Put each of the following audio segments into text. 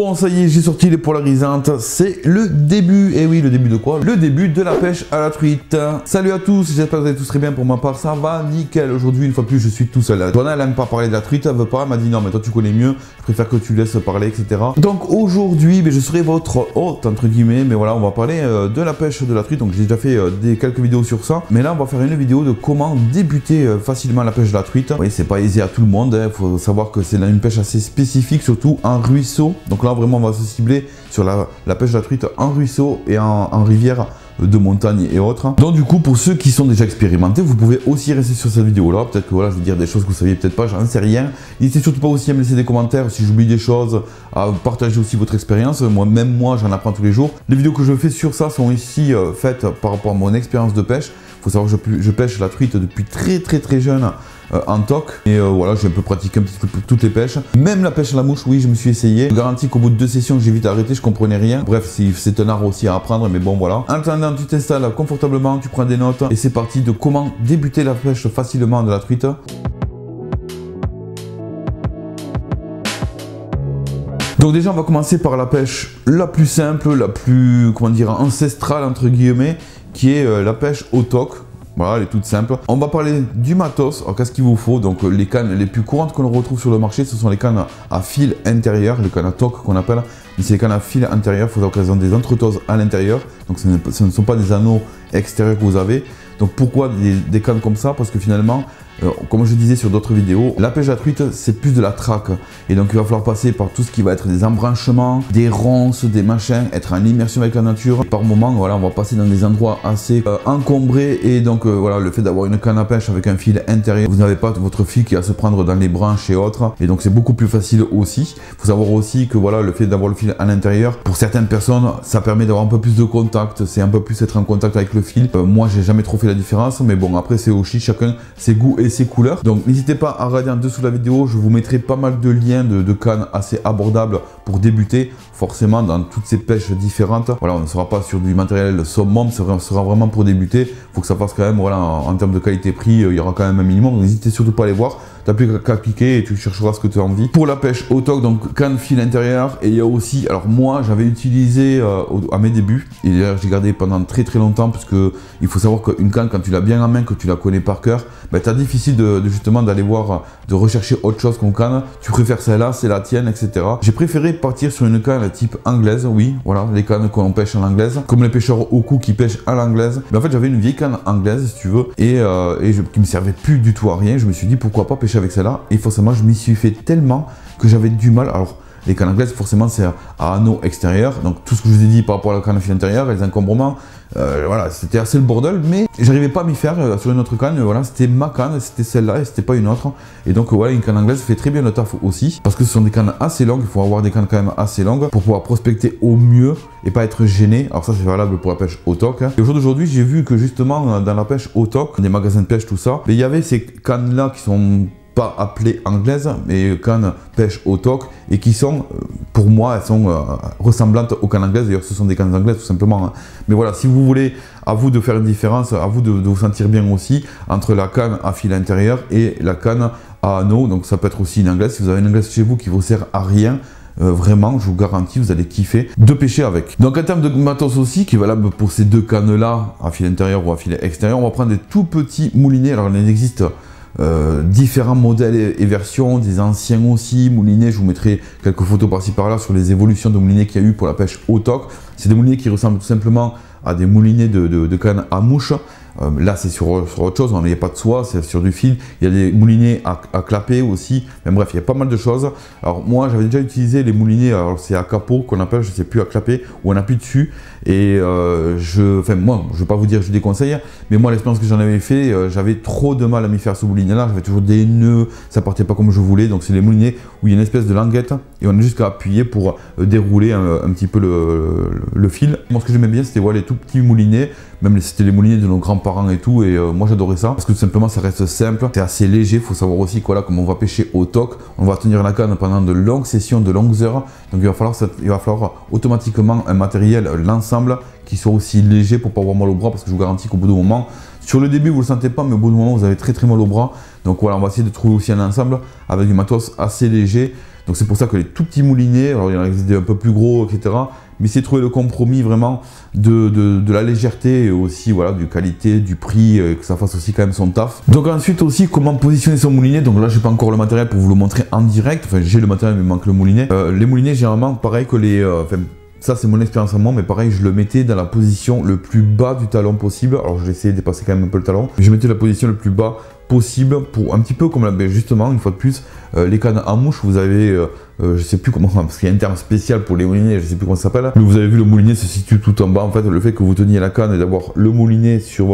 Bon, ça y est, j'ai sorti les polarisantes. C'est le début. Et oui, le début de quoi? Le début de la pêche à la truite. Salut à tous, j'espère que vous allez tous très bien. Pour ma part, ça va nickel. Aujourd'hui, une fois de plus, je suis tout seul. Joanna, elle aime pas parler de la truite, elle veut pas. Elle m'a dit non, mais toi, tu connais mieux. Je préfère que tu laisses parler, etc. Donc aujourd'hui, je serai votre hôte, entre guillemets. Mais voilà, on va parler de la pêche de la truite. Donc j'ai déjà fait quelques vidéos sur ça. Mais là, on va faire une vidéo de comment débuter facilement la pêche de la truite. Oui, c'est pas aisé à tout le monde. Il faut savoir que c'est une pêche assez spécifique, surtout en ruisseau. Donc là, vraiment, on va se cibler sur la pêche de la truite en ruisseau et en rivière de montagne et autres. Donc du coup, pour ceux qui sont déjà expérimentés, vous pouvez aussi rester sur cette vidéo là. Peut-être que voilà, je vais dire des choses que vous saviez peut-être pas, j'en sais rien. N'hésitez surtout pas aussi à me laisser des commentaires si j'oublie des choses, à partager aussi votre expérience. Même moi, j'en apprends tous les jours. Les vidéos que je fais sur ça sont ici faites par rapport à mon expérience de pêche. Il faut savoir que je pêche la truite depuis très jeune en toc. Et voilà, j'ai un peu pratiqué un petit peu toutes les pêches. Même la pêche à la mouche, oui, je me suis essayé. Je garantis qu'au bout de 2 sessions, j'ai vite arrêté, je comprenais rien. Bref, c'est un art aussi à apprendre, mais bon, voilà. En attendant, tu t'installes confortablement, tu prends des notes. Et c'est parti de comment débuter la pêche facilement de la truite. Donc déjà, on va commencer par la pêche la plus simple, la plus, comment dire, ancestrale, entre guillemets, qui est la pêche au toc. Voilà, elle est toute simple. On va parler du matos. Alors, qu'est-ce qu'il vous faut? Donc, les cannes les plus courantes que l'on retrouve sur le marché, ce sont les cannes à fil intérieur, les cannes à toc qu'on appelle. Mais c'est les cannes à fil intérieur. Il faut savoir qu'elles ont des entretoses à l'intérieur. Donc, ce ne sont pas des anneaux extérieurs que vous avez. Donc, pourquoi des cannes comme ça? Parce que finalement, comme je disais sur d'autres vidéos, la pêche à truite, c'est plus de la traque. Et donc, il va falloir passer par tout ce qui va être des embranchements, des ronces, des machins, être en immersion avec la nature. Et par moment, voilà, on va passer dans des endroits assez encombrés. Et donc, voilà, le fait d'avoir une canne à pêche avec un fil intérieur, vous n'avez pas votre fil qui va se prendre dans les branches et autres. Et donc, c'est beaucoup plus facile aussi. Il faut savoir aussi que, voilà, le fait d'avoir le fil à l'intérieur, pour certaines personnes, ça permet d'avoir un peu plus de contact. C'est un peu plus être en contact avec le fil. Moi, j'ai jamais trop fait la différence. Mais bon, après, c'est aussi chacun ses goûts et ses couleurs. Donc n'hésitez pas à regarder en dessous de la vidéo, je vous mettrai pas mal de liens de cannes assez abordables pour débuter forcément dans toutes ces pêches différentes. Voilà, on ne sera pas sur du matériel summum, ça sera vraiment pour débuter. Il faut que ça fasse quand même, voilà, en termes de qualité-prix, il y aura quand même un minimum. Donc n'hésitez surtout pas à les voir. T'as plus qu'à cliquer et tu chercheras ce que tu as envie. Pour la pêche au toc, donc canne fil intérieur. Et il y a aussi, alors moi j'avais utilisé à mes débuts, et d'ailleurs j'ai gardé pendant très longtemps, parce que il faut savoir qu'une canne, quand tu l'as bien en main, que tu la connais par cœur, ben, t'as difficile justement d'aller voir, de rechercher autre chose qu'une canne. Tu préfères celle-là, c'est la tienne, etc. J'ai préféré partir sur une canne type anglaise, oui, voilà, les cannes qu'on pêche en anglaise, comme les pêcheurs au cou qui pêchent à l'anglaise. Mais en fait j'avais une vieille canne anglaise, si tu veux, qui me servait plus du tout à rien. Je me suis dit pourquoi pas pêcher avec celle-là, et forcément je m'y suis fait tellement que j'avais du mal. Alors les cannes anglaises, forcément c'est à anneaux extérieurs, donc tout ce que je vous ai dit par rapport à la canne à fil intérieur, les encombrements, voilà, c'était assez le bordel, mais j'arrivais pas à m'y faire sur une autre canne. Voilà, c'était ma canne, c'était celle-là et c'était pas une autre. Et donc voilà, une canne anglaise fait très bien le taf aussi, parce que ce sont des cannes assez longues. Il faut avoir des cannes quand même assez longues pour pouvoir prospecter au mieux et pas être gêné. Alors ça, c'est valable pour la pêche au toc. Et au jour d'aujourd'hui, j'ai vu que justement dans la pêche au toc, des magasins de pêche, tout ça, mais il y avait ces cannes là qui sont pas appelées anglaises, mais cannes pêche au toc, et qui sont, pour moi, elles sont ressemblantes aux cannes anglaises. D'ailleurs, ce sont des cannes anglaises tout simplement, hein. Mais voilà, si vous voulez, à vous de faire une différence, à vous de vous sentir bien aussi entre la canne à fil intérieur et la canne à anneaux. Donc ça peut être aussi une anglaise. Si vous avez une anglaise chez vous qui vous sert à rien, vraiment, je vous garantis, vous allez kiffer de pêcher avec. Donc en termes de matos aussi, qui est valable pour ces deux cannes là, à fil intérieur ou à fil extérieur, on va prendre des tout petits moulinets. Alors il existe différents modèles et versions, des anciens aussi, moulinets. Je vous mettrai quelques photos par-ci par-là sur les évolutions de moulinets qu'il y a eu pour la pêche au toc. C'est des moulinets qui ressemblent tout simplement à des moulinets de canne à mouche. Là c'est sur autre chose, il n'y a pas de soie, c'est sur du fil. Il y a des moulinets à clapper aussi, mais bref, il y a pas mal de choses. Alors moi j'avais déjà utilisé les moulinets, alors c'est à capot qu'on appelle, je sais plus, à clapper, où on appuie dessus. Et moi je ne vais pas vous dire que je déconseille, mais moi l'expérience que j'en avais fait, j'avais trop de mal à m'y faire ce moulinet là, j'avais toujours des nœuds, ça partait pas comme je voulais. Donc c'est les moulinets où il y a une espèce de languette et on a juste qu'à appuyer pour dérouler un petit peu le fil. Moi ce que j'aimais bien, c'était voilà, les tout petits moulinets, même c'était les moulinets de nos grands-parents et tout, et moi j'adorais ça parce que tout simplement ça reste simple, c'est assez léger. Il faut savoir aussi que voilà, comme on va pêcher au toc, on va tenir la canne pendant de longues sessions, de longues heures, donc il va falloir automatiquement un matériel, l'ensemble, qui soit aussi léger pour pas avoir mal au bras, parce que je vous garantis qu'au bout d'un moment, sur le début vous le sentez pas, mais au bout d'un moment vous avez très mal au bras. Donc voilà, on va essayer de trouver aussi un ensemble avec du matos assez léger. Donc c'est pour ça que les tout petits moulinets, alors il y en a des un peu plus gros, etc. Mais c'est trouver le compromis vraiment de la légèreté et aussi voilà, du qualité, du prix, que ça fasse aussi quand même son taf. Donc ensuite aussi comment positionner son moulinet. Donc là j'ai pas encore le matériel pour vous le montrer en direct. Enfin j'ai le matériel mais il manque le moulinet. Les moulinets généralement pareil que les... ça c'est mon expérience à moi, mais pareil je le mettais dans la position le plus bas du talon possible. Alors je vais essayer de dépasser quand même un peu le talon. Mais je mettais la position le plus bas possible pour un petit peu comme justement une fois de plus les cannes à mouche. Vous avez je sais plus comment, parce qu'il y a un terme spécial pour les moulinets, je sais plus comment ça s'appelle, mais vous avez vu le moulinet se situe tout en bas. En fait le fait que vous teniez la canne et d'avoir le moulinet sur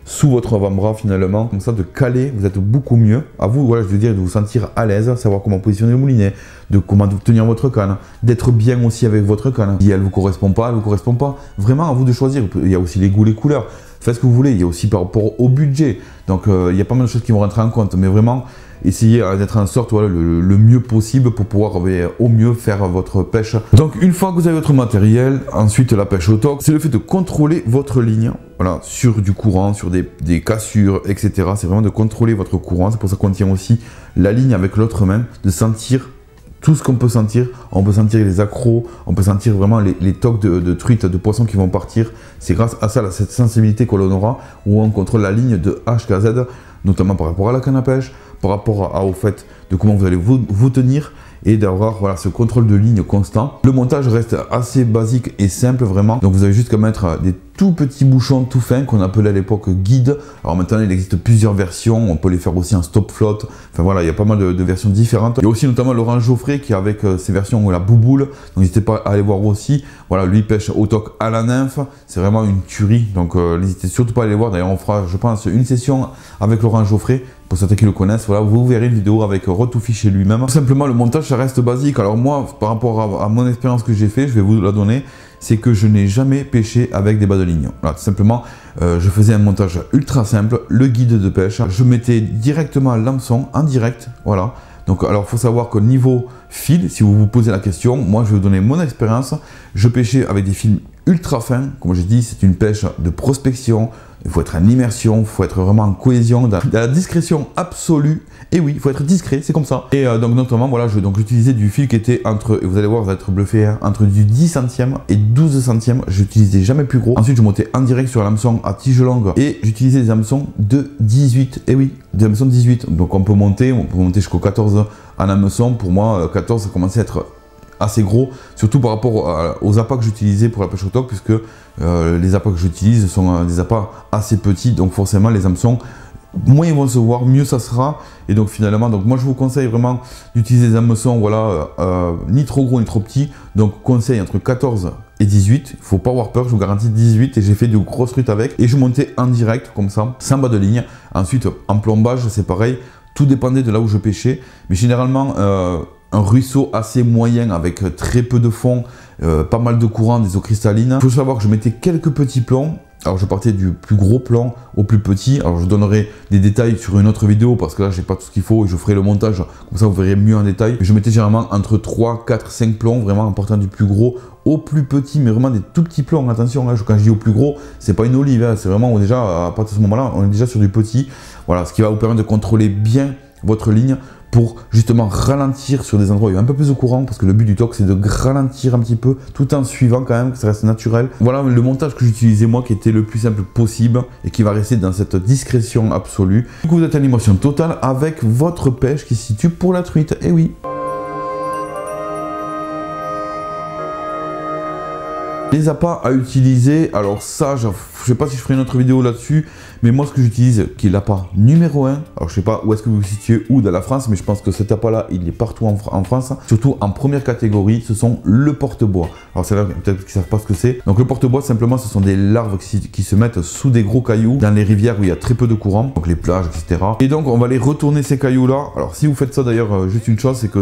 sous votre avant-bras finalement, comme ça de caler, vous êtes beaucoup mieux. À vous, voilà, je veux dire, de vous sentir à l'aise, savoir comment positionner le moulinet, de comment tenir votre canne, d'être bien aussi avec votre canne. Si elle vous correspond pas, elle vous correspond pas. Vraiment à vous de choisir. Il y a aussi les goûts, les couleurs. Faites ce que vous voulez. Il y a aussi par rapport au budget. Donc il y a pas mal de choses qui vont rentrer en compte, mais vraiment essayez d'être en sorte voilà, le mieux possible pour pouvoir au mieux faire votre pêche. Donc une fois que vous avez votre matériel, ensuite la pêche au toc, c'est le fait de contrôler votre ligne, voilà, sur du courant, sur des cassures, etc. C'est vraiment de contrôler votre courant. C'est pour ça qu'on tient aussi la ligne avec l'autre main, de sentir tout ce qu'on peut sentir. On peut sentir les accros, on peut sentir vraiment les tocs de truites, de poissons qui vont partir. C'est grâce à ça, à cette sensibilité que l'on aura, où on contrôle la ligne de HKZ, notamment par rapport à la canne à pêche, par rapport au fait de comment vous allez vous tenir et d'avoir voilà, ce contrôle de ligne constant. Le montage reste assez basique et simple vraiment. Donc vous avez juste qu'à mettre des tout petits bouchons tout fins qu'on appelait à l'époque guide. Alors maintenant il existe plusieurs versions, on peut les faire aussi en stop float. Enfin voilà, il y a pas mal de versions différentes. Il y a aussi notamment Laurent Geoffrey qui avec ses versions la bouboule. Donc n'hésitez pas à aller voir aussi. Voilà, lui pêche au toc à la nymphe. C'est vraiment une tuerie. Donc n'hésitez surtout pas à aller voir. D'ailleurs on fera je pense une session avec Laurent Geoffrey. Pour certains qui le connaissent, voilà, vous verrez une vidéo avec Rotoufi chez lui-même. Tout simplement, le montage, ça reste basique. Alors moi, par rapport à mon expérience que j'ai fait, je vais vous la donner, c'est que je n'ai jamais pêché avec des bas de ligne. Voilà, tout simplement, je faisais un montage ultra simple, le guide de pêche. Je mettais directement l'hameçon en direct, voilà. Donc, alors, il faut savoir qu'au niveau fil, si vous vous posez la question, moi, je vais vous donner mon expérience. Je pêchais avec des fils ultra fins. Comme j'ai dit, c'est une pêche de prospection. Il faut être en immersion, il faut être vraiment en cohésion, dans la discrétion absolue. Et oui, il faut être discret, c'est comme ça. Et donc notamment, voilà, j'utilisais du fil qui était entre, et vous allez voir, vous allez être bluffé, hein, entre du 10 centièmes et 12 centièmes. J'utilisais jamais plus gros. Ensuite, je montais en direct sur l'hameçon à tige longue et j'utilisais des hameçons de 18. Et oui, des hameçons de 18. Donc on peut monter jusqu'au 14 en hameçon. Pour moi, 14, ça commençait à être assez gros, surtout par rapport aux appâts que j'utilisais pour la pêche au toc, puisque les appâts que j'utilise sont des appâts assez petits, donc forcément les hameçons, moins ils vont se voir, mieux ça sera. Et donc finalement, donc moi je vous conseille vraiment d'utiliser des hameçons, voilà, ni trop gros ni trop petits. Donc conseil entre 14 et 18, il faut pas avoir peur, je vous garantis 18, et j'ai fait de grosses truites avec, et je montais en direct comme ça, sans bas de ligne. Ensuite en plombage c'est pareil, tout dépendait de là où je pêchais, mais généralement un ruisseau assez moyen avec très peu de fond, pas mal de courant, des eaux cristallines. Il faut savoir que je mettais quelques petits plombs. Alors je partais du plus gros plan au plus petit. Alors je donnerai des détails sur une autre vidéo parce que là j'ai pas tout ce qu'il faut et je ferai le montage. Comme ça vous verrez mieux en détail. Je mettais généralement entre 3, 4, 5 plombs, vraiment en partant du plus gros au plus petit, mais vraiment des tout petits plombs. Attention, là, quand je dis au plus gros, c'est pas une olive, hein, c'est vraiment déjà, à partir de ce moment-là, on est déjà sur du petit. Voilà, ce qui va vous permettre de contrôler bien votre ligne pour justement ralentir sur des endroits où il y a un peu plus de courant, parce que le but du toc c'est de ralentir un petit peu tout en suivant quand même, que ça reste naturel. Voilà le montage que j'utilisais moi qui était le plus simple possible et qui va rester dans cette discrétion absolue. Du coup vous êtes en immersion totale avec votre pêche qui se situe pour la truite, et oui. Les appâts à utiliser, alors ça, je sais pas si je ferai une autre vidéo là-dessus, mais moi ce que j'utilise, qui est l'appât numéro 1, alors je sais pas où est-ce que vous vous situez, où dans la France, mais je pense que cet appât-là, il est partout en France, surtout en première catégorie, ce sont le porte-bois. Alors c'est là peut-être qu'ils savent pas ce que c'est. Donc le porte-bois, simplement, ce sont des larves qui se mettent sous des gros cailloux, dans les rivières où il y a très peu de courant, donc les plages, etc. Et donc on va aller retourner ces cailloux-là. Alors si vous faites ça d'ailleurs, juste une chose, c'est que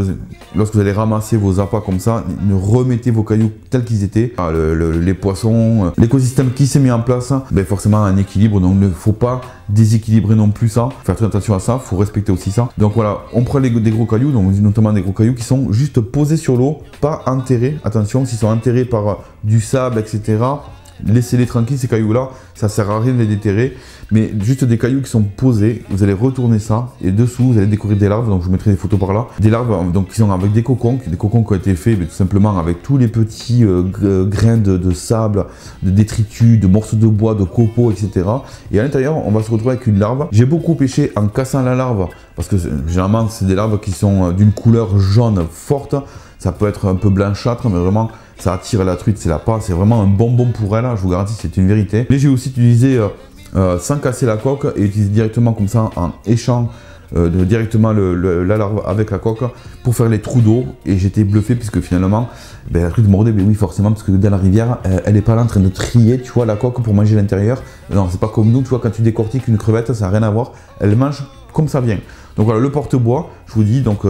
lorsque vous allez ramasser vos appâts comme ça, ne remettez vos cailloux tels qu'ils étaient. Les poissons, l'écosystème qui s'est mis en place, ben forcément un équilibre, donc il ne faut pas déséquilibrer non plus ça, faire très attention à ça, il faut respecter aussi ça. Donc voilà, on prend des gros cailloux, donc notamment des gros cailloux qui sont juste posés sur l'eau, pas enterrés. Attention, s'ils sont enterrés par du sable, etc., laissez-les tranquilles ces cailloux-là, ça sert à rien de les déterrer, mais juste des cailloux qui sont posés, vous allez retourner ça, et dessous, vous allez décorer des larves, donc je vous mettrai des photos par là, des larves donc, qui sont avec des cocons qui ont été faits tout simplement avec tous les petits grains de sable, de détritus, de morceaux de bois, de copeaux, etc. Et à l'intérieur, on va se retrouver avec une larve. J'ai beaucoup pêché en cassant la larve, parce que généralement, c'est des larves qui sont d'une couleur jaune forte, ça peut être un peu blanchâtre, mais vraiment, ça attire la truite, c'est vraiment un bonbon pour elle, je vous garantis, c'est une vérité. Mais j'ai aussi utilisé, sans casser la coque, et utiliser directement comme ça, en échant directement la larve avec la coque, pour faire les trous d'eau, et j'étais bluffé, puisque finalement, ben, la truite mordait, mais oui, forcément, parce que dans la rivière, elle n'est pas là en train de trier, tu vois, la coque pour manger l'intérieur. Non, c'est pas comme nous, tu vois, quand tu décortiques une crevette, ça n'a rien à voir, elle mange comme ça vient. Donc voilà, le porte-bois, je vous dis, donc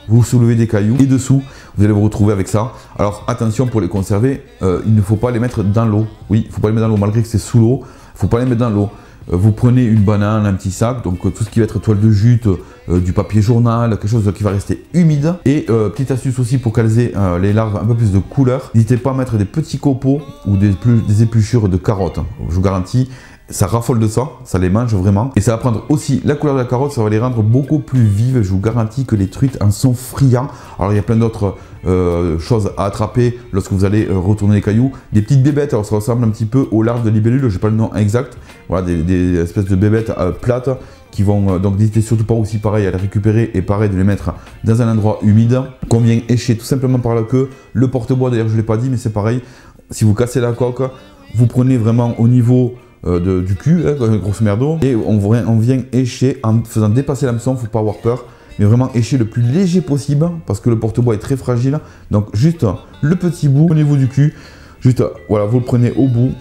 vous soulevez des cailloux et dessous, vous allez vous retrouver avec ça. Alors attention, pour les conserver, il ne faut pas les mettre dans l'eau. Oui, il ne faut pas les mettre dans l'eau, malgré que c'est sous l'eau, il ne faut pas les mettre dans l'eau. Vous prenez une banane, un petit sac, donc tout ce qui va être toile de jute, du papier journal, quelque chose qui va rester humide. Et petite astuce aussi pour qu'elles aient les larves un peu plus de couleur, n'hésitez pas à mettre des petits copeaux ou des épluchures de carottes. Je vous garantis, ça raffole de ça les mange vraiment. Et ça va prendre aussi la couleur de la carotte, ça va les rendre beaucoup plus vives. Je vous garantis que les truites en sont friands. Alors il y a plein d'autres choses à attraper lorsque vous allez retourner les cailloux. Des petites bébêtes, alors ça ressemble un petit peu aux larves de libellule, je n'ai pas le nom exact. Voilà, des espèces de bébêtes plates qui vont, donc n'hésitez surtout pas aussi pareil à les récupérer et pareil de les mettre dans un endroit humide qu'on vient écher tout simplement par la queue. Le porte-bois d'ailleurs je ne l'ai pas dit, mais c'est pareil, si vous cassez la coque, vous prenez vraiment au niveau du cul, grosso merdo, et on vient écher en faisant dépasser l'hameçon, faut pas avoir peur, mais vraiment écher le plus léger possible, parce que le porte-bois est très fragile, donc juste le petit bout au niveau du cul, juste voilà, vous le prenez au bout,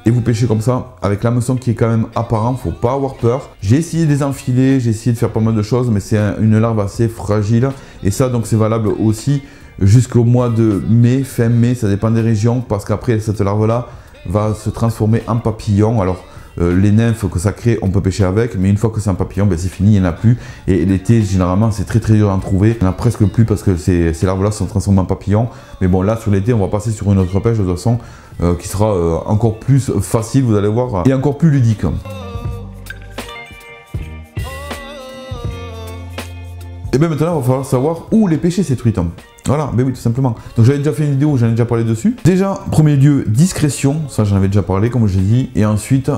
et vous pêchez comme ça, avec l'hameçon qui est quand même apparent, faut pas avoir peur. J'ai essayé de les enfiler, j'ai essayé de faire pas mal de choses, mais c'est une larve assez fragile, et ça donc c'est valable aussi jusqu'au mois de mai, fin mai, ça dépend des régions, parce qu'après cette larve-là, va se transformer en papillon. Alors les nymphes que ça crée, on peut pêcher avec, mais une fois que c'est un papillon, ben, c'est fini, il n'y en a plus. Et l'été, généralement, c'est très dur à en trouver. Il n'y en a presque plus parce que ces larves-là sont transformées en papillons. Mais bon, là, sur l'été, on va passer sur une autre pêche de toute façon qui sera encore plus facile, vous allez voir, et encore plus ludique. Et bien maintenant, il va falloir savoir où les pêcher ces truites. Voilà, ben oui, tout simplement. Donc j'avais déjà fait une vidéo où j'en ai déjà parlé dessus. Déjà, premier lieu, discrétion, ça j'en avais déjà parlé comme je l'ai dit. Et ensuite,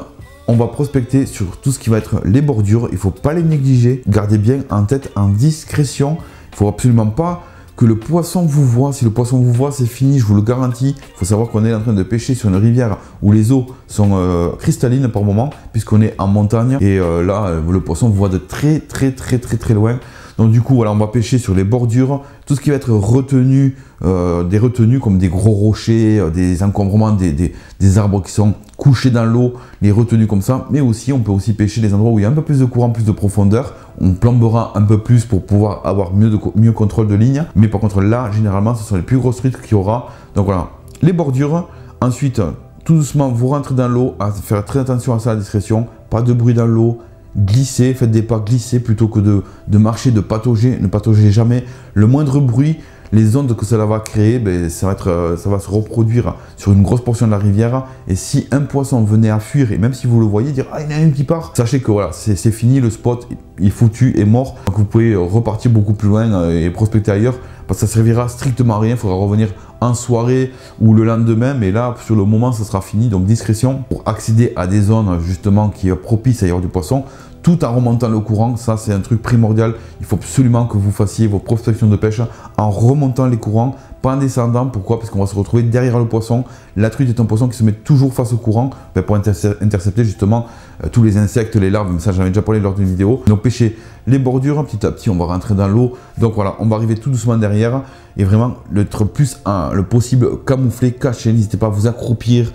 on va prospecter sur tout ce qui va être les bordures. Il ne faut pas les négliger. Gardez bien en tête en discrétion. Il ne faut absolument pas que le poisson vous voit. Si le poisson vous voit, c'est fini, je vous le garantis. Il faut savoir qu'on est en train de pêcher sur une rivière où les eaux sont cristallines par moment, puisqu'on est en montagne. Et là, le poisson vous voit de très loin. Donc du coup, voilà, on va pêcher sur les bordures, tout ce qui va être retenu, des retenues comme des gros rochers, des encombrements, des arbres qui sont couchés dans l'eau, les retenues comme ça. Mais aussi, on peut aussi pêcher les endroits où il y a un peu plus de courant, plus de profondeur. On plombera un peu plus pour pouvoir avoir mieux contrôle de ligne. Mais par contre, là, généralement, ce sont les plus grosses truites qu'il y aura. Donc voilà, les bordures. Ensuite, tout doucement, vous rentrez dans l'eau, à faire très attention à ça, à la discrétion. Pas de bruit dans l'eau. Glissez, faites des pas glissés plutôt que de marcher, de patauger, ne pataugez jamais. Le moindre bruit, les ondes que cela va créer, ben, ça va se reproduire sur une grosse portion de la rivière. Et si un poisson venait à fuir, et même si vous le voyez, dire « Ah, il y en a un qui part », sachez que voilà, c'est fini, le spot, il est foutu, est mort. Donc vous pouvez repartir beaucoup plus loin et prospecter ailleurs, parce que ça servira strictement à rien, il faudra revenir en soirée ou le lendemain, mais là, sur le moment, ça sera fini. Donc discrétion pour accéder à des zones justement qui est propice à y avoir du poisson, tout en remontant le courant. Ça, c'est un truc primordial. Il faut absolument que vous fassiez vos prospections de pêche en remontant les courants, pas en descendant. Pourquoi? Parce qu'on va se retrouver derrière le poisson. La truite est un poisson qui se met toujours face au courant pour intercepter justement tous les insectes, les larves. Ça, j'en avais déjà parlé lors d'une vidéo. Donc pêcher les bordures, petit à petit, on va rentrer dans l'eau. Donc voilà, on va arriver tout doucement derrière et vraiment le plus le possible camouflé, caché. N'hésitez pas à vous accroupir.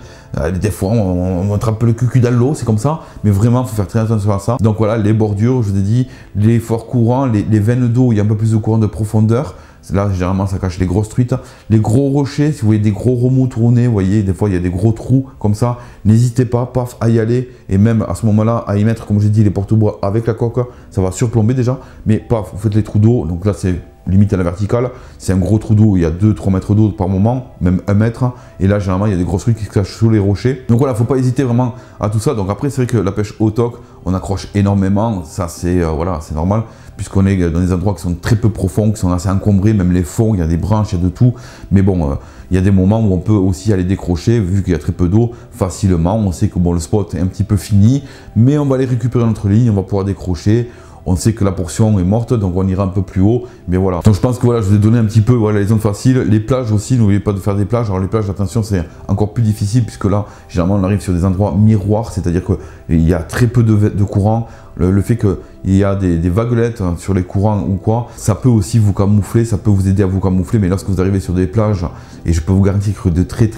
Des fois, on attrape le cul dans l'eau, c'est comme ça. Mais vraiment, il faut faire très attention à ça. Donc voilà, les bordures, je vous ai dit, les forts courants, les veines d'eau où il y a un peu plus de courant de profondeur. Là, généralement, ça cache les grosses truites. Les gros rochers, si vous voyez des gros remous tournés, vous voyez, des fois, il y a des gros trous comme ça. N'hésitez pas, paf, à y aller. Et même à ce moment-là, à y mettre, comme j'ai dit, les porte-bois avec la coque. Ça va surplomber déjà. Mais paf, vous faites les trous d'eau. Donc là, c'est limite à la verticale, c'est un gros trou d'eau, il y a 2-3 mètres d'eau par moment, même 1 mètre, et là généralement il y a des grosses trucs qui se cachent sous les rochers. Donc voilà, faut pas hésiter vraiment à tout ça. Donc après c'est vrai que la pêche au toc, on accroche énormément, ça c'est voilà, c'est normal, puisqu'on est dans des endroits qui sont très peu profonds, qui sont assez encombrés, même les fonds, il y a des branches, il y a de tout, mais bon, il y a des moments où on peut aussi aller décrocher, vu qu'il y a très peu d'eau, facilement, on sait que bon, le spot est un petit peu fini, mais on va aller récupérer notre ligne, on va pouvoir décrocher. On sait que la portion est morte, donc on ira un peu plus haut. Mais voilà. Donc je pense que voilà, je vous ai donné un petit peu voilà, les zones faciles. Les plages aussi, n'oubliez pas de faire des plages. Alors les plages, attention, c'est encore plus difficile puisque là, généralement, on arrive sur des endroits miroirs, c'est-à-dire qu'il y a très peu de courant. Le fait qu'il y a des vaguelettes sur les courants ou quoi, ça peut aussi vous camoufler, ça peut vous aider à vous camoufler. Mais lorsque vous arrivez sur des plages, et je peux vous garantir que de très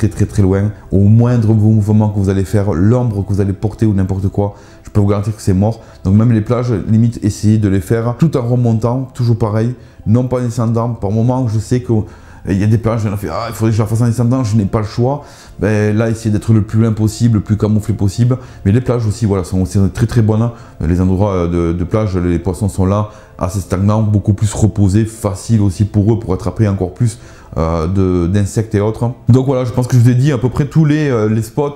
loin, au moindre mouvement que vous allez faire, l'ombre que vous allez porter ou n'importe quoi, je peux vous garantir que c'est mort. Donc même les plages, limite, essayez de les faire tout en remontant, toujours pareil, non pas en descendant. Par moment, je sais que il y a des plages, on a fait ah, il faudrait que je la fasse en descendant, je n'ai pas le choix. Ben, là, essayez d'être le plus loin possible, le plus camouflé possible. Mais les plages aussi, voilà, sont aussi très bonnes. Les endroits de plage, les poissons sont là, assez stagnants, beaucoup plus reposés, facile aussi pour eux pour attraper encore plus d'insectes et autres. Donc voilà, je pense que je vous ai dit à peu près tous les spots,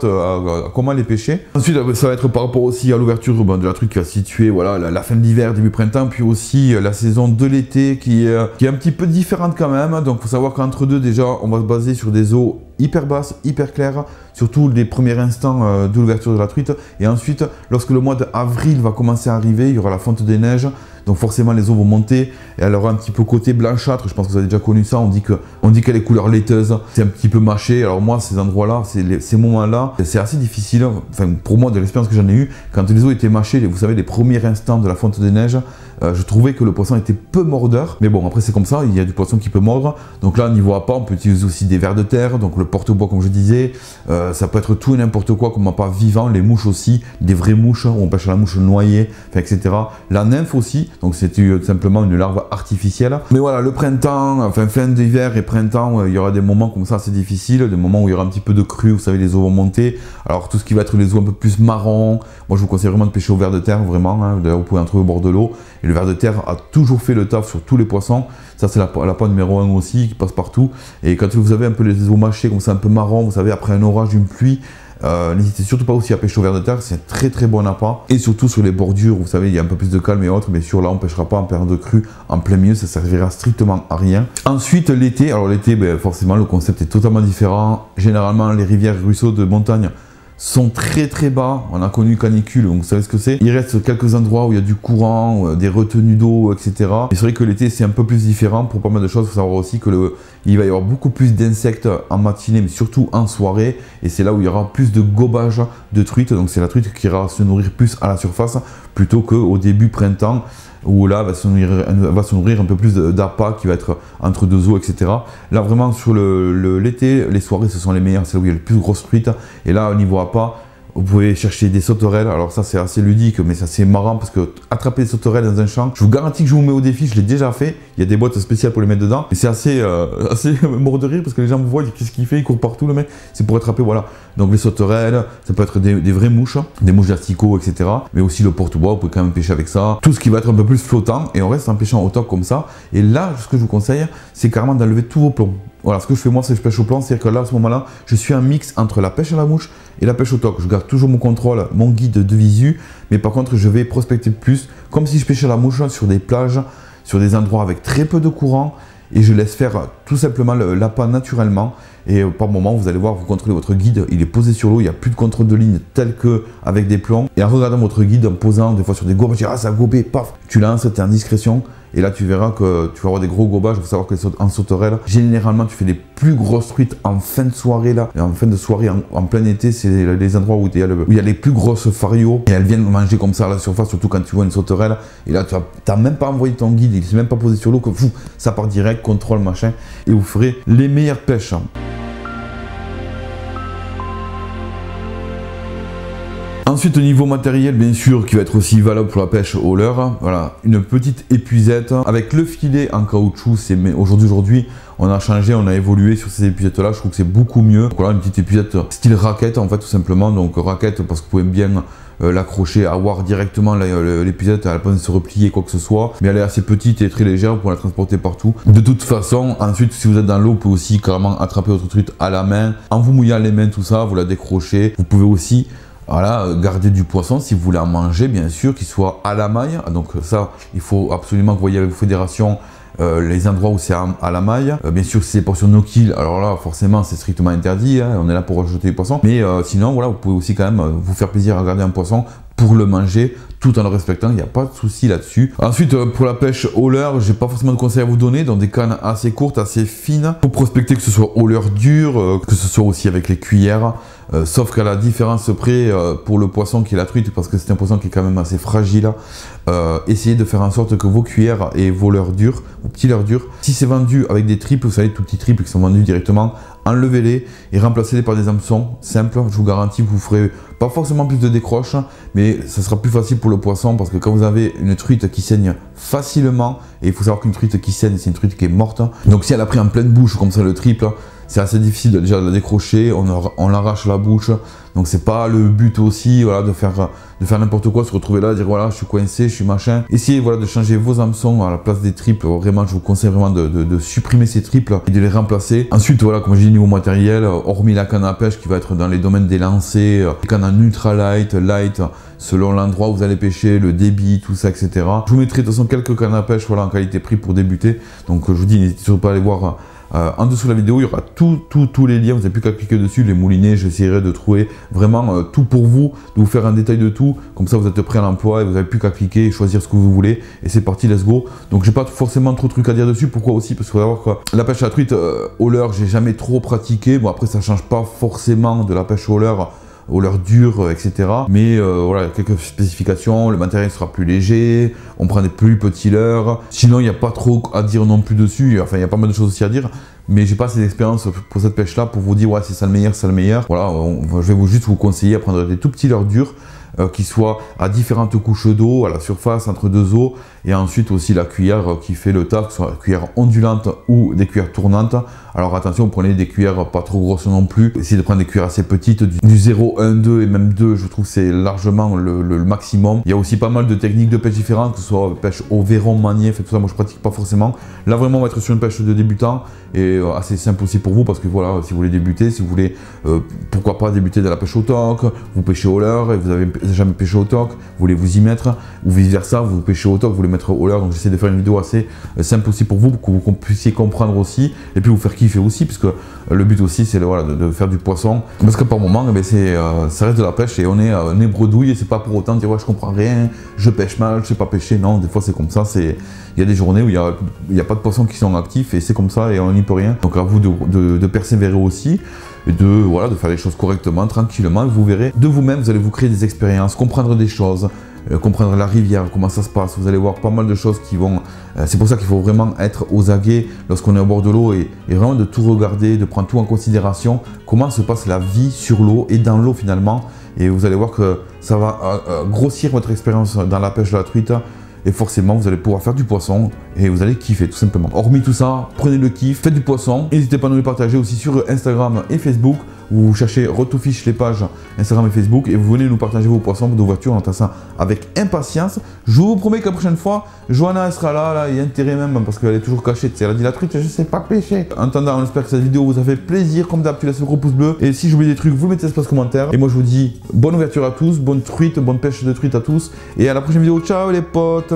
comment les pêcher. Ensuite, ça va être par rapport aussi à l'ouverture de la truc qui va se situer, voilà, la fin de l'hiver, début printemps, puis aussi la saison de l'été qui est un petit peu différente quand même. Donc il faut savoir qu'entre deux, déjà, on va se baser sur des eaux hyper basses, hyper claires, surtout les premiers instants de l'ouverture de la truite. Et ensuite, lorsque le mois d'avril va commencer à arriver, il y aura la fonte des neiges. Donc forcément les eaux vont monter et elle aura un petit peu côté blanchâtre. Je pense que vous avez déjà connu ça. On dit qu'elle est couleur laiteuse. C'est un petit peu mâché. Alors moi, ces endroits-là, ces moments-là, c'est assez difficile. Enfin, pour moi, de l'expérience que j'en ai eue, quand les eaux étaient mâchées, vous savez, les premiers instants de la fonte des neiges, je trouvais que le poisson était peu mordeur. Mais bon, après c'est comme ça. Il y a du poisson qui peut mordre. Donc là, niveau appât, on peut utiliser aussi des vers de terre. Donc le porte-bois, comme je disais, ça peut être tout et n'importe quoi comme appât vivant. Les mouches aussi, des vraies mouches où on pêche à la mouche noyée, enfin, etc. La nymphe aussi. Donc c'est simplement une larve artificielle. Mais voilà, le printemps, enfin fin d'hiver et printemps, il y aura des moments comme ça assez difficiles, des moments où il y aura un petit peu de crue, vous savez, les eaux vont monter. Alors tout ce qui va être les eaux un peu plus marron, moi je vous conseille vraiment de pêcher au ver de terre, vraiment. Hein. D'ailleurs, vous pouvez en trouver au bord de l'eau. Et le ver de terre a toujours fait le taf sur tous les poissons. Ça c'est l'appât numéro 1 aussi, qui passe partout. Et quand vous avez un peu les eaux mâchées, comme ça un peu marron, vous savez, après un orage, une pluie, n'hésitez surtout pas aussi à pêcher au ver de terre, c'est un très bon appât. Et surtout sur les bordures, vous savez, il y a un peu plus de calme et autres, mais sur là on ne pêchera pas en période de crue en plein milieu, ça servira strictement à rien. Ensuite l'été, alors l'été, ben, forcément le concept est totalement différent. Généralement les rivières et ruisseaux de montagne sont très bas, on a connu canicule, donc vous savez ce que c'est. Il reste quelques endroits où il y a du courant, des retenues d'eau, etc. Et c'est vrai que l'été c'est un peu plus différent pour pas mal de choses. Il faut savoir aussi que il va y avoir beaucoup plus d'insectes en matinée, mais surtout en soirée. Et c'est là où il y aura plus de gobage de truites. Donc c'est la truite qui ira se nourrir plus à la surface plutôt qu'au début printemps, où là va se nourrir un peu plus d'appât qui va être entre deux eaux, etc. Là vraiment sur l'été, les soirées ce sont les meilleures, c'est là où il y a le plus grosses truites. Et là au niveau appât, vous pouvez chercher des sauterelles. Alors ça c'est assez ludique, mais ça c'est marrant parce que attraper des sauterelles dans un champ, je vous garantis que je vous mets au défi, je l'ai déjà fait. Il y a des boîtes spéciales pour les mettre dedans. Et c'est assez mort de rire parce que les gens me voient, qu'est-ce qu'il fait, il court partout le mec. C'est pour attraper, voilà. Donc les sauterelles, ça peut être des vraies mouches, des mouches d'asticots, etc. Mais aussi le porte-bois, vous pouvez quand même pêcher avec ça. Tout ce qui va être un peu plus flottant et on reste en pêchant au toc comme ça. Et là, ce que je vous conseille, c'est carrément d'enlever tous vos plombs. Voilà, ce que je fais moi, c'est que je pêche au plomb, c'est-à-dire que là, à ce moment-là, je suis un mix entre la pêche à la mouche et la pêche au toc. Je garde toujours mon contrôle, mon guide de visu, mais par contre, je vais prospecter plus, comme si je pêchais à la mouche sur des plages, sur des endroits avec très peu de courant, et je laisse faire tout simplement l'appât naturellement. Et par moment, vous allez voir, vous contrôlez votre guide, il est posé sur l'eau, il n'y a plus de contrôle de ligne tel qu'avec des plombs. Et en regardant votre guide, en posant des fois sur des gobes, tu dis, ah ça a gobé, paf, tu lances, tu es en discrétion. Et là, tu verras que tu vas avoir des gros gobages. Il faut savoir que en sauterelle, généralement, tu fais les plus grosses truites en fin de soirée. Là. Et en fin de soirée, en plein été, c'est les endroits où il y a les plus grosses farios. Et elles viennent manger comme ça à la surface, surtout quand tu vois une sauterelle. Et là, tu n'as même pas envoyé ton guide, il ne s'est même pas posé sur l'eau, que fou, ça part direct, contrôle, machin. Et vous ferez les meilleures pêches. Ensuite, au niveau matériel, bien sûr, qui va être aussi valable pour la pêche au leurre. Voilà, une petite épuisette avec le filet en caoutchouc. Aujourd'hui, on a changé, on a évolué sur ces épuissettes là, je trouve que c'est beaucoup mieux. Donc voilà, une petite épuisette style raquette en fait tout simplement, donc raquette parce que vous pouvez bien l'accrocher, avoir directement l'épuisette, elle n'a pas besoin de se replier quoi que ce soit, mais elle est assez petite et très légère, vous pouvez la transporter partout. De toute façon, ensuite si vous êtes dans l'eau, vous pouvez aussi carrément attraper votre truite à la main, en vous mouillant les mains, tout ça, vous la décrochez. Vous pouvez aussi voilà, garder du poisson si vous voulez en manger, bien sûr, qu'il soit à la maille. Donc ça, il faut absolument que vous voyez avec vos fédérations les endroits où c'est à la maille. Bien sûr, si c'est portions no kill, alors là, forcément, c'est strictement interdit. Hein, on est là pour rejeter les poissons. Mais sinon, voilà, vous pouvez aussi quand même vous faire plaisir à garder un poisson pour le manger, tout en le respectant, il n'y a pas de souci là-dessus. Ensuite, pour la pêche au leurre, j'ai pas forcément de conseils à vous donner, dans des cannes assez courtes, assez fines. Pour prospecter, que ce soit au leurre dur, que ce soit aussi avec les cuillères. Sauf qu'à la différence près pour le poisson qui est la truite, parce que c'est un poisson qui est quand même assez fragile, essayez de faire en sorte que vos cuillères et vos leurres durs, vos petits leurres durs, si c'est vendu avec des triples, vous savez, tout petits triples qui sont vendus directement, enlevez-les et remplacez-les par des hameçons simples. Je vous garantis que vous ferez pas forcément plus de décroche, mais ça sera plus facile pour le poisson parce que quand vous avez une truite qui saigne facilement, et il faut savoir qu'une truite qui saigne, c'est une truite qui est morte. Donc si elle a pris en pleine bouche comme ça le triple, c'est assez difficile déjà de la décrocher, on l'arrache la bouche, donc c'est pas le but aussi, voilà, de faire n'importe quoi, se retrouver là, dire voilà, je suis coincé, je suis machin. Essayez voilà, de changer vos hameçons à la place des triples, vraiment je vous conseille vraiment de supprimer ces triples et de les remplacer. Ensuite voilà, comme j'ai dit niveau matériel, hormis la canne à pêche qui va être dans les domaines des lancers, les cannes en ultra light, selon l'endroit où vous allez pêcher, le débit, tout ça, etc. Je vous mettrai de toute façon quelques cannes à pêche voilà, en qualité prix pour débuter, donc je vous dis n'hésitez surtout pas à aller voir. En dessous de la vidéo, il y aura tous les liens, vous n'avez plus qu'à cliquer dessus, les moulinets, j'essaierai de trouver vraiment tout pour vous, de vous faire un détail de tout, comme ça vous êtes prêt à l'emploi et vous n'avez plus qu'à cliquer et choisir ce que vous voulez, et c'est parti, let's go. Donc j'ai pas forcément trop de trucs à dire dessus, pourquoi aussi, parce qu'il faut savoir que la pêche à la truite au leurre, j'ai jamais trop pratiqué, bon après ça change pas forcément de la pêche au leurre dur, etc. Mais voilà, quelques spécifications, le matériel sera plus léger, on prend des plus petits leurres. Sinon, il n'y a pas trop à dire non plus dessus, enfin, il y a pas mal de choses aussi à dire. Mais j'ai pas assez d'expérience pour cette pêche-là pour vous dire, ouais, c'est ça le meilleur, c'est le meilleur. Voilà, je vais juste vous conseiller à prendre des tout petits leurres durs qui soient à différentes couches d'eau, à la surface, entre deux eaux. Et ensuite aussi la cuillère qui fait le taf, que ce soit la cuillère ondulante ou des cuillères tournantes. Alors attention, prenez des cuillères pas trop grosses non plus. Essayez de prendre des cuillères assez petites, du 0, 1, 2 et même 2, je trouve que c'est largement le maximum. Il y a aussi pas mal de techniques de pêche différentes, que ce soit pêche au verron, manier, tout ça, moi je pratique pas forcément. Là vraiment on va être sur une pêche de débutant et assez simple aussi pour vous parce que voilà, si vous voulez débuter, si vous voulez pourquoi pas débuter de la pêche au toc, vous pêchez au leurre et vous avez jamais pêché au toc, vous voulez vous y mettre, ou vice versa, vous pêchez au toc, vous voulez mettre au leurre, donc j'essaie de faire une vidéo assez simple aussi pour vous que vous puissiez comprendre aussi et puis vous faire kiffer aussi, puisque le but aussi c'est voilà, de faire du poisson, parce que par moment ça reste de la pêche et on est nez bredouille et c'est pas pour autant dire ouais je comprends rien, je pêche mal, je sais pas pêcher, non, des fois c'est comme ça, il y a des journées où il y a pas de poissons qui sont actifs et c'est comme ça et on n'y peut rien, donc à vous de persévérer aussi et de faire les choses correctement, tranquillement, et vous verrez de vous-même, vous allez vous créer des expériences, comprendre des choses, comprendre la rivière, comment ça se passe, vous allez voir pas mal de choses qui vont... c'est pour ça qu'il faut vraiment être aux aguets lorsqu'on est au bord de l'eau et vraiment de tout regarder, de prendre tout en considération, comment se passe la vie sur l'eau et dans l'eau finalement, et vous allez voir que ça va grossir votre expérience dans la pêche de la truite, et forcément vous allez pouvoir faire du poisson et vous allez kiffer tout simplement. Hormis tout ça, prenez le kiff, faites du poisson, n'hésitez pas à nous le partager aussi sur Instagram et Facebook. Vous cherchez Retofish les pages Instagram et Facebook et vous venez nous partager vos poissons, vos voitures, on attend ça avec impatience. Je vous promets que la prochaine fois, Johanna elle sera là, il y a intérêt même parce qu'elle est toujours cachée, elle a dit la truite, je sais pas pêcher. En attendant, on espère que cette vidéo vous a fait plaisir, comme d'habitude, laissez le gros pouce bleu et si j'oublie des trucs, vous mettez l'espace commentaire. Et moi je vous dis bonne ouverture à tous, bonne truite, bonne pêche de truite à tous et à la prochaine vidéo, ciao les potes.